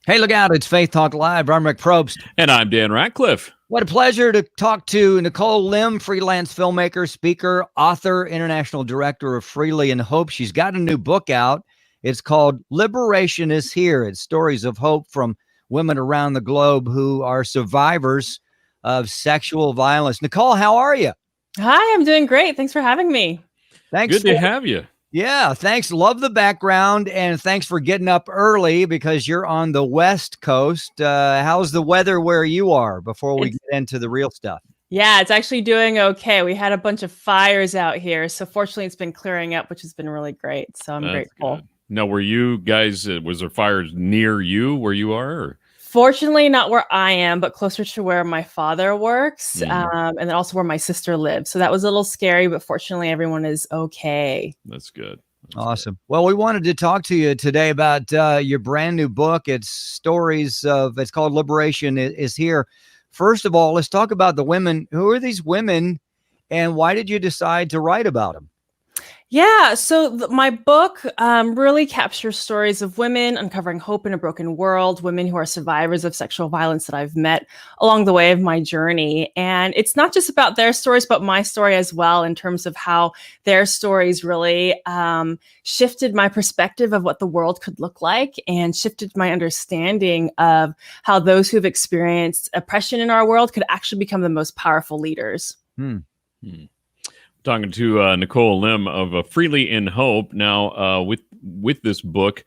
Hey, look out. It's Faith Talk Live. I'm Rick Probst. And I'm Dan Ratcliffe. What a pleasure to talk to Nikole Lim, freelance filmmaker, speaker, author, international director of Freely and Hope. She's got a new book out. It's called Liberation is Here. It's stories of hope from women around the globe who are survivors of sexual violence. Nikole, how are you? Hi, I'm doing great. Thanks for having me. Thanks. Good to have you. Yeah, thanks. Love the background, and thanks for getting up early because you're on the West Coast. How's the weather where you are before we get into the real stuff? Yeah, it's actually doing okay. We had a bunch of fires out here, so fortunately it's been clearing up, which has been really great. So I'm grateful. Good. Now, were you guys, was there fires near you where you are? Or? Fortunately, not where I am, but closer to where my father works, and then also where my sister lives. So that was a little scary, but fortunately, everyone is okay. That's good. Awesome. Good. Well, we wanted to talk to you today about your brand new book. It's called Liberation is Here. First of all, let's talk about the women. Who are these women, and why did you decide to write about them? Yeah, so my book really captures stories of women uncovering hope in a broken world, women who are survivors of sexual violence that I've met along the way of my journey. And it's not just about their stories, but my story as well, in terms of how their stories really shifted my perspective of what the world could look like and shifted my understanding of how those who've experienced oppression in our world could actually become the most powerful leaders. Talking to Nikole Lim of Freely in Hope. Now, with this book,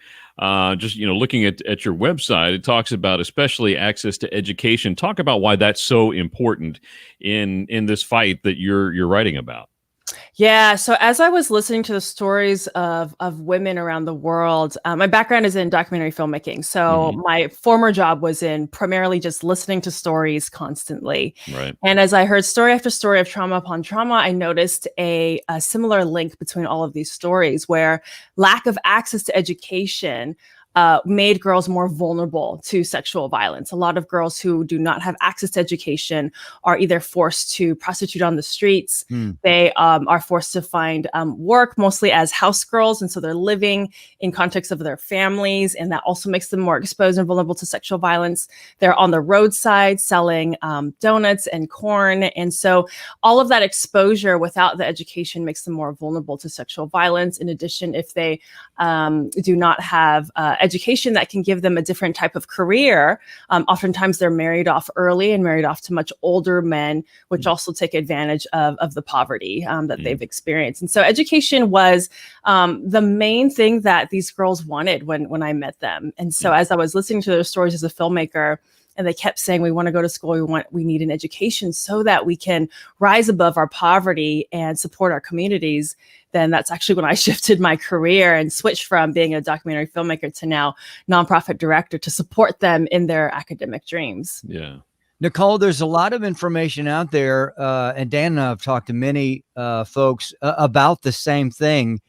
just looking at your website, it talks about especially access to education. Talk about why that's so important in this fight that you're writing about. Yeah. So as I was listening to the stories of women around the world, my background is in documentary filmmaking. So my former job was in primarily just listening to stories constantly. Right. And as I heard story after story of trauma upon trauma, I noticed a similar link between all of these stories where lack of access to education made girls more vulnerable to sexual violence. A lot of girls who do not have access to education are either forced to prostitute on the streets. They are forced to find work mostly as house girls. And so they're living in context of their families. And that also makes them more exposed and vulnerable to sexual violence. They're on the roadside selling donuts and corn. And so all of that exposure without the education makes them more vulnerable to sexual violence. In addition, if they do not have education that can give them a different type of career. Oftentimes they're married off early and married off to much older men, which also take advantage of the poverty that they've experienced. And so education was the main thing that these girls wanted when I met them. And so as I was listening to their stories as a filmmaker, and they kept saying, we want to go to school. We need an education so that we can rise above our poverty and support our communities. Then that's actually when I shifted my career and switched from being a documentary filmmaker to now nonprofit director to support them in their academic dreams. Yeah. Nikole, there's a lot of information out there, and Dan and I have talked to many folks about the same thing.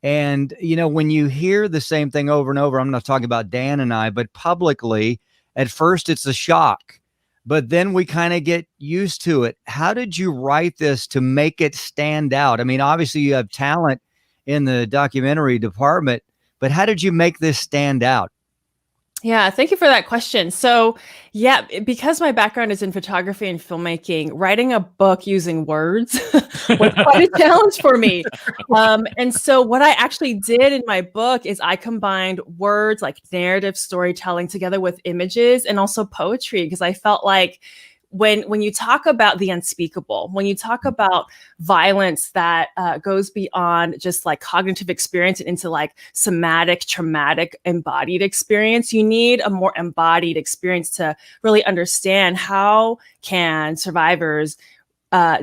And, when you hear the same thing over and over, I'm not talking about Dan and I, but publicly, at first it's a shock, but then we kind of get used to it. How did you write this to make it stand out? I mean, obviously you have talent in the documentary department, but how did you make this stand out? Yeah, thank you for that question. So yeah, because my background is in photography and filmmaking, writing a book using words was quite a challenge for me. And so what I actually did in my book is I combined words like narrative storytelling together with images and also poetry, because I felt like when you talk about the unspeakable, when you talk about violence that goes beyond just like cognitive experience and into like somatic, traumatic, embodied experience, you need a more embodied experience to really understand how can survivors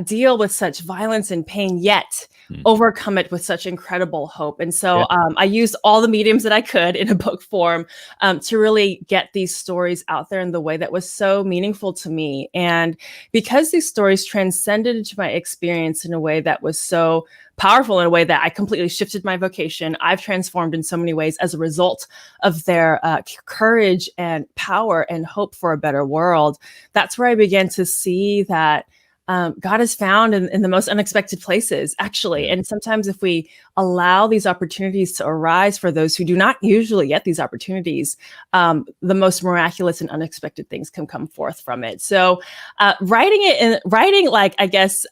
deal with such violence and pain, yet overcome it with such incredible hope. And so I used all the mediums that I could in a book form to really get these stories out there in the way that was so meaningful to me. And because these stories transcended into my experience in a way that was so powerful, in a way that I completely shifted my vocation, I've transformed in so many ways as a result of their courage and power and hope for a better world. That's where I began to see that God is found in the most unexpected places, actually. And sometimes if we allow these opportunities to arise for those who do not usually get these opportunities, the most miraculous and unexpected things can come forth from it. So writing like, I guess,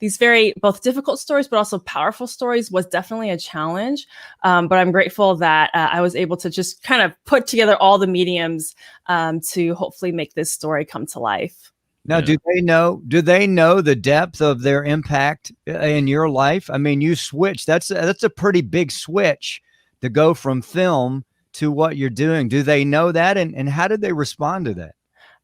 these very both difficult stories, but also powerful stories was definitely a challenge. But I'm grateful that I was able to just kind of put together all the mediums to hopefully make this story come to life. Now, do they know the depth of their impact in your life? I mean, you switch. That's a pretty big switch to go from film to what you're doing. Do they know that? And how did they respond to that?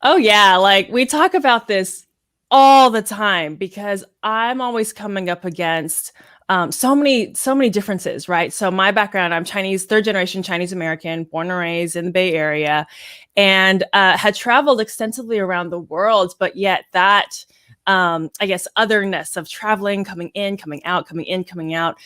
Oh, yeah. Like we talk about this all the time because I'm always coming up against so many differences, right? So my background, I'm Chinese, third generation Chinese American, born and raised in the Bay Area, and had traveled extensively around the world. But yet that, I guess, otherness of traveling, coming in, coming out, coming in, coming out,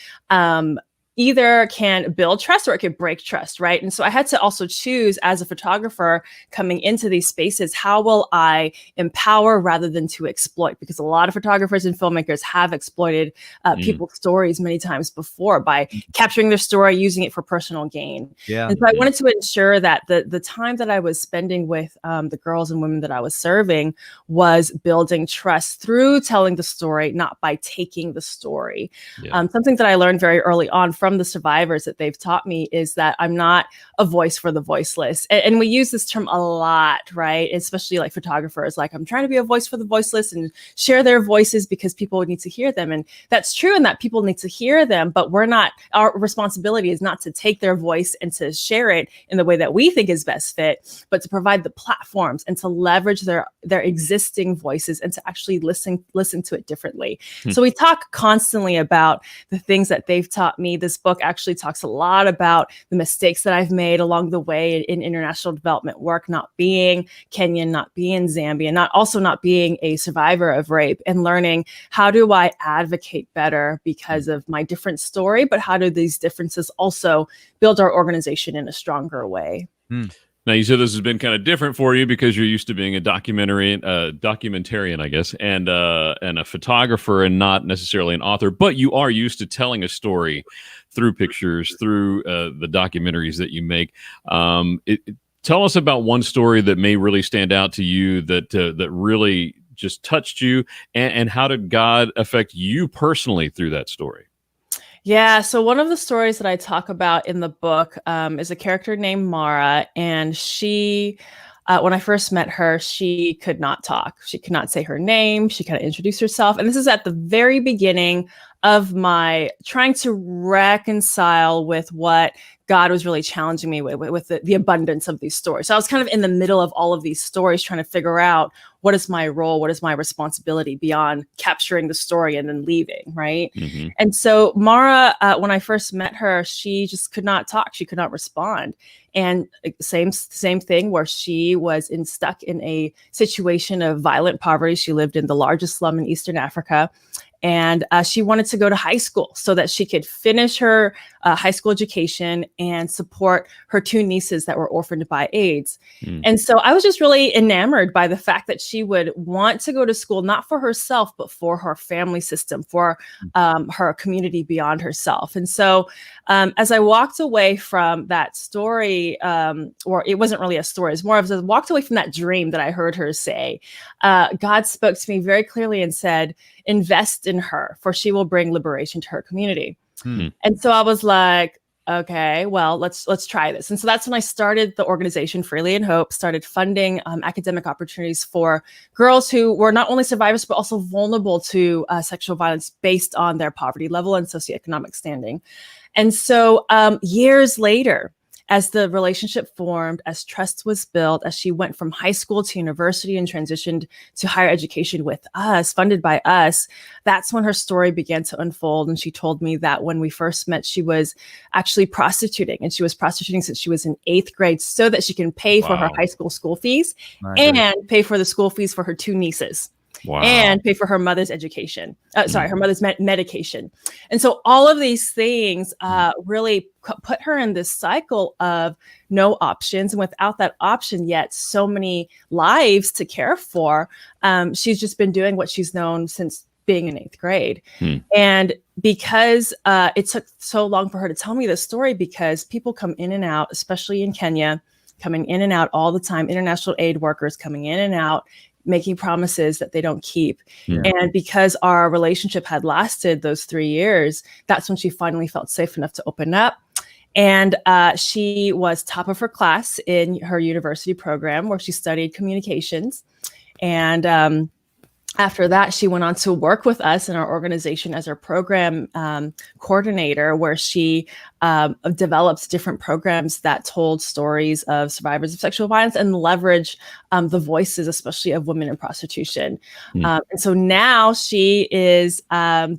either can build trust or it could break trust, right? And so I had to also choose as a photographer coming into these spaces, how will I empower rather than to exploit? Because a lot of photographers and filmmakers have exploited people's stories many times before by capturing their story, using it for personal gain. Yeah. And so I wanted to ensure that the time that I was spending with the girls and women that I was serving was building trust through telling the story, not by taking the story. Yeah. Something that I learned very early on from the survivors that they've taught me is that I'm not a voice for the voiceless. And we use this term a lot, right? Especially like photographers, like I'm trying to be a voice for the voiceless and share their voices because people need to hear them. And that's true in that people need to hear them, but our responsibility is not to take their voice and to share it in the way that we think is best fit, but to provide the platforms and to leverage their existing voices and to actually listen to it differently. So we talk constantly about the things that they've taught me. This book actually talks a lot about the mistakes that I've made along the way in international development work, not being Kenyan, not being Zambian, not being a survivor of rape, and learning how do I advocate better because of my different story, but how do these differences also build our organization in a stronger way? Now, you said this has been kind of different for you because you're used to being a documentarian, I guess, and a photographer and not necessarily an author, but you are used to telling a story through pictures, through the documentaries that you make. Tell us about one story that may really stand out to you that really just touched you, and how did God affect you personally through that story? Yeah, so one of the stories that I talk about in the book is a character named Mara, and she, when I first met her, she could not talk. She could not say her name. She couldn't introduce herself. And this is at the very beginning of my trying to reconcile with what God was really challenging me with the abundance of these stories. So I was kind of in the middle of all of these stories trying to figure out what is my role, what is my responsibility beyond capturing the story and then leaving, right? Mm-hmm. And so Mara, when I first met her, she just could not talk. She could not respond. And same thing where she was stuck in a situation of violent poverty. She lived in the largest slum in Eastern Africa. And she wanted to go to high school so that she could finish her high school education and support her two nieces that were orphaned by AIDS. And so I was just really enamored by the fact that she would want to go to school, not for herself, but for her family system, for her community beyond herself. And so as I walked away from that story, or it wasn't really a story, it's more of I walked away from that dream that I heard her say, God spoke to me very clearly and said, invest in her, for she will bring liberation to her community. And so I was like, okay, well, let's try this. And so that's when I started the organization Freely in Hope, started funding academic opportunities for girls who were not only survivors, but also vulnerable to sexual violence based on their poverty level and socioeconomic standing. And so years later, as the relationship formed, as trust was built, as she went from high school to university and transitioned to higher education with us, funded by us, that's when her story began to unfold. And she told me that when we first met, she was actually prostituting, and she was prostituting since she was in 8th grade so that she can pay for her high school fees and pay for the school fees for her two nieces. Wow. and pay for her mother's education. Her mother's medication. And so all of these things really put her in this cycle of no options. And without that option yet, so many lives to care for, she's just been doing what she's known since being in 8th grade. And because it took so long for her to tell me this story, because people come in and out, especially in Kenya, coming in and out all the time, international aid workers coming in and out, making promises that they don't keep. And because our relationship had lasted those 3 years, that's when she finally felt safe enough to open up. And she was top of her class in her university program where she studied communications. And after that, she went on to work with us in our organization as our program coordinator, where she developed different programs that told stories of survivors of sexual violence and leverage the voices, especially of women in prostitution. And so now she is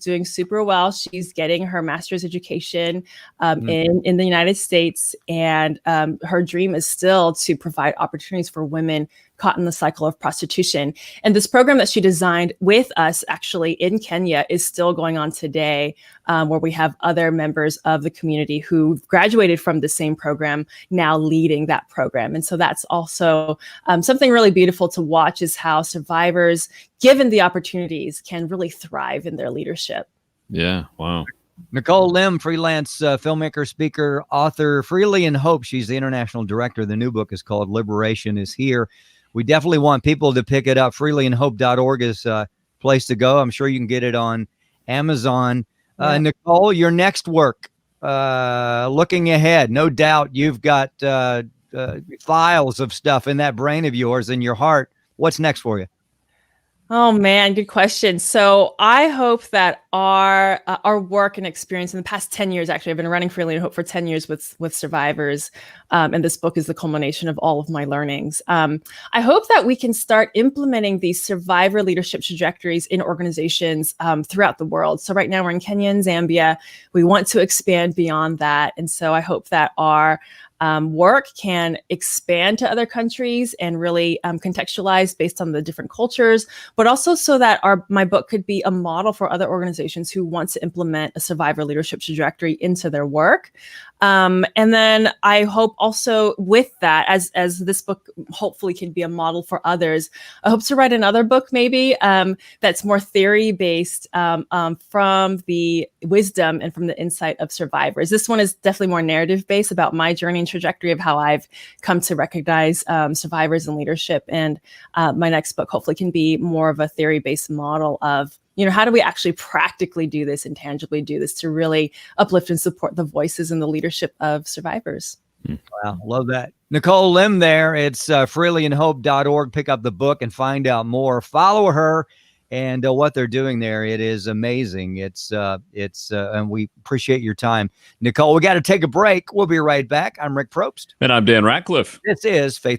doing super well. She's getting her master's education in the United States. And her dream is still to provide opportunities for women caught in the cycle of prostitution. And this program that she designed with us actually in Kenya is still going on today, where we have other members of the community who graduated from the same program now leading that program. And so that's also something really beautiful to watch, is how survivors, given the opportunities, can really thrive in their leadership. Yeah. Wow. Nikole Lim, freelance filmmaker, speaker, author, Freely in Hope. She's the international director. The new book is called Liberation is Here. We definitely want people to pick it up. freelyinhope.org is a place to go. I'm sure you can get it on Amazon. Nikole, your next work, looking ahead, no doubt you've got files of stuff in that brain of yours, in your heart. What's next for you? Oh man, good question. So I hope that our work and experience in the past 10 years, actually, I've been running Freely in Hope for 10 years with survivors. And this book is the culmination of all of my learnings. I hope that we can start implementing these survivor leadership trajectories in organizations throughout the world. So right now we're in Kenya and Zambia. We want to expand beyond that. And so I hope that our work can expand to other countries and really contextualize based on the different cultures, but also so that my book could be a model for other organizations who want to implement a survivor leadership trajectory into their work. And then I hope also with that, as this book hopefully can be a model for others, I hope to write another book maybe that's more theory-based from the wisdom and from the insight of survivors. This one is definitely more narrative-based about my journey and trajectory of how I've come to recognize survivors and leadership. And my next book hopefully can be more of a theory-based model of, how do we actually practically do this and tangibly do this to really uplift and support the voices and the leadership of survivors? Wow, love that. Nikole Lim there. It's freelyinhope.org. Pick up the book and find out more. Follow her and what they're doing there. It is amazing. And we appreciate your time. Nikole, we got to take a break. We'll be right back. I'm Rick Probst. And I'm Dan Ratcliffe. This is Faith